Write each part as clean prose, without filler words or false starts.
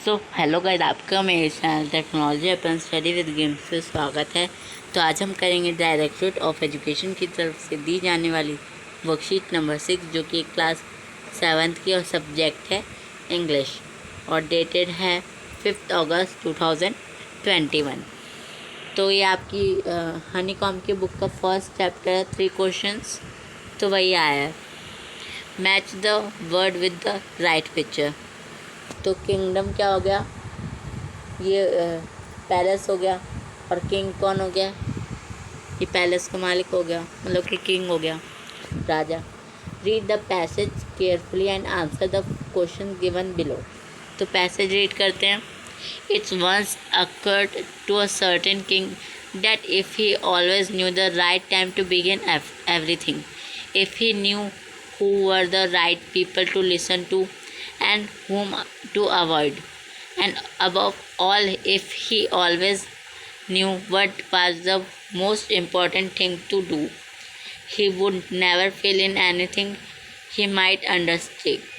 So hello guys, आपका मेरे channel technology upon study with games से स्वागत है। तो आज हम करेंगे डायरेक्टरेट ऑफ एजुकेशन की तरफ से दी जाने वाली वर्कशीट नंबर 6, जो कि क्लास 7th की और सब्जेक्ट है इंग्लिश और डेटेड है 5 अगस्त 2021। तो ये आपकी हनीकॉम की बुक का फर्स्ट चैप्टर है, 3 क्वेश्चंस। तो वही आया है, match the word with the right picture. तो किंगडम क्या हो गया, ये पैलेस हो गया, और किंग कौन हो गया, ये पैलेस का मालिक हो गया, मतलब कि किंग हो गया, राजा। Read the passage carefully and answer the question given below. तो पैसेज रीड करते हैं। It's once occurred to a certain king that if he always knew the right time to begin everything, if he knew who were the right people to listen to and whom to avoid, and above all, if he always knew what was the most important thing to do, he would never fail in anything he might undertake.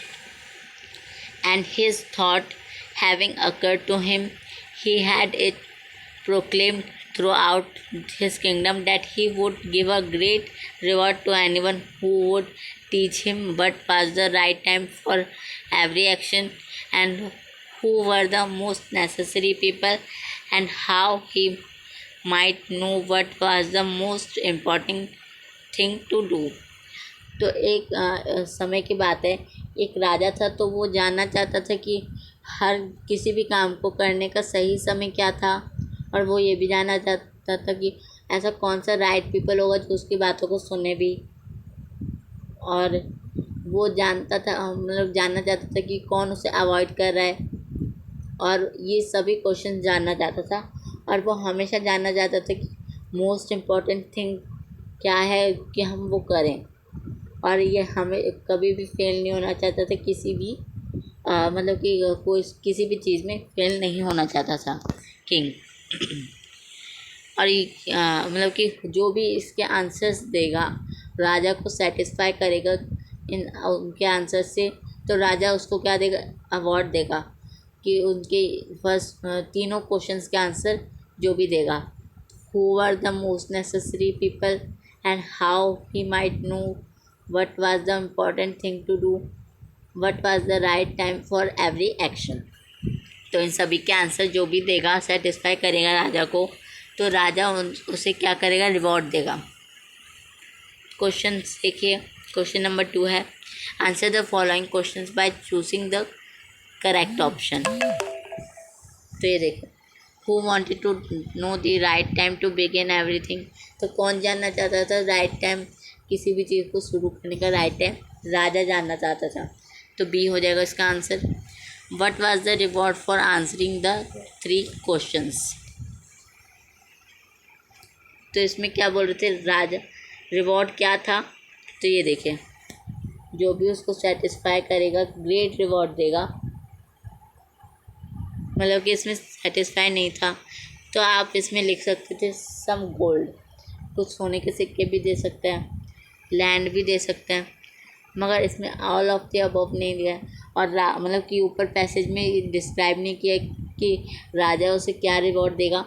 And his thought having occurred to him, he had it proclaimed throughout his kingdom that he would give a great reward to anyone who would teach him what was the right time for every action, and who were the most necessary people, and how he might know what was the most important thing to do. तो एक समय की बात है, एक राजा था। तो वो जानना चाहता था कि हर किसी भी काम को करने का सही समय क्या था, और वो ये भी जानना चाहता था कि ऐसा कौन सा राइट पीपल होगा जो उसकी बातों को सुने भी। और वो जानता था, मतलब जानना चाहता था कि कौन उसे अवॉइड कर रहा है, और ये सभी क्वेश्चन जानना चाहता था। और वो हमेशा जानना चाहता था कि मोस्ट इम्पॉर्टेंट थिंग क्या है कि हम वो करें, और ये हमें कभी भी फेल नहीं होना चाहता था, किसी भी मतलब कि कोई किसी भी चीज़ में फेल नहीं होना चाहता था किंग। और मतलब कि जो भी इसके आंसर्स देगा, राजा को सेटिस्फाई करेगा इन उनके आंसर से, तो राजा उसको क्या देगा, अवार्ड देगा कि उनके फर्स्ट तीनों क्वेश्चंस के आंसर जो भी देगा। Who are the most necessary people and how he might know what was the important thing to do, what was the right time for every action। तो इन सभी के आंसर जो भी देगा, सेटिस्फाई करेगा राजा को, तो राजा उसे क्या करेगा, रिवॉर्ड देगा। क्वेश्चन देखिए, क्वेश्चन नंबर 2 है, answer the following questions by choosing the correct option. तो ये देखो, who wanted to know the right time to begin everything. तो कौन जानना चाहता था राइट टाइम, किसी भी चीज़ को शुरू करने का राइट टाइम, राजा जानना चाहता था। तो बी हो जाएगा इसका answer. What was the reward for answering the 3 questions. तो इसमें क्या बोल रहे थे, राजा रिवॉर्ड क्या था। तो ये देखिए, जो भी उसको सेटिस्फाई करेगा ग्रेट रिवॉर्ड देगा। मतलब कि इसमें सेटिस्फाई नहीं था, तो आप इसमें लिख सकते थे सम गोल्ड, कुछ सोने के सिक्के भी दे सकते हैं, लैंड भी दे सकते हैं, मगर इसमें ऑल ऑफ द अबव नहीं दिया। और मतलब कि ऊपर पैसेज में डिस्क्राइब नहीं किया कि राजा उसे क्या रिवॉर्ड देगा।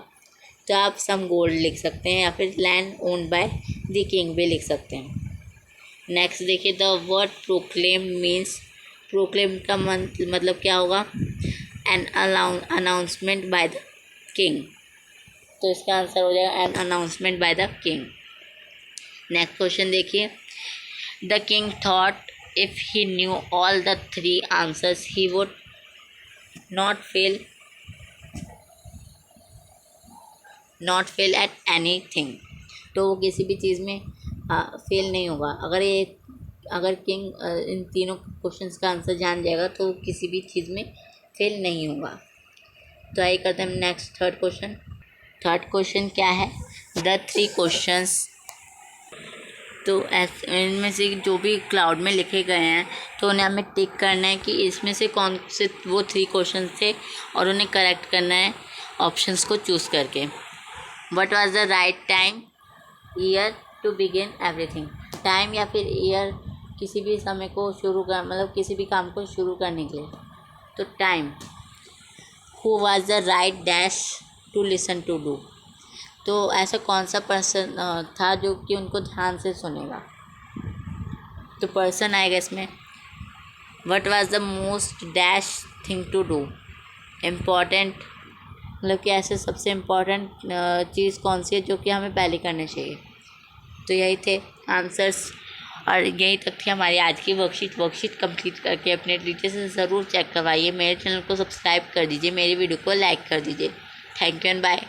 तो आप सम गोल्ड लिख सकते हैं, या फिर land owned by the king भी लिख सकते हैं। नेक्स्ट देखिए, the word proclaim means, proclaim का मतलब क्या होगा, an announcement by the king. तो इसका आंसर हो जाएगा an announcement by the king. Next question देखिए, the king thought if he knew all the 3 answers he would not fail at anything. तो वो किसी भी चीज़ में फेल नहीं होगा। अगर किंग इन तीनों क्वेश्चंस का आंसर जान जाएगा तो किसी भी चीज़ में फेल नहीं होगा। तो आइए करते हैं next third question. Third question क्या है, द 3 क्वेश्चंस। तो इनमें से जो भी क्लाउड में लिखे गए हैं, तो उन्हें हमें टिक करना है कि इसमें से कौन से वो 3 क्वेश्चन थे, और उन्हें करेक्ट करना है ऑप्शंस को चूज़ करके। What was the right time, year to begin everything. Time या फिर ईयर किसी भी समय को शुरू कर, मतलब किसी भी काम को शुरू करने के लिए। तो time. Who was the right dash to listen to do. तो ऐसा कौन सा पर्सन था जो कि उनको ध्यान से सुनेगा। तो पर्सन आएगा इसमें what was the most dash thing to do. Important मतलब कि ऐसे सबसे इम्पॉर्टेंट चीज़ कौन सी है जो कि हमें पहले करनी चाहिए। तो यही थे आंसर्स और यही तक थी हमारी आज की वर्कशीट कंप्लीट करके अपने टीचर से ज़रूर चेक करवाइए। मेरे चैनल को सब्सक्राइब कर दीजिए, मेरी वीडियो को लाइक कर दीजिए। Thank you and bye.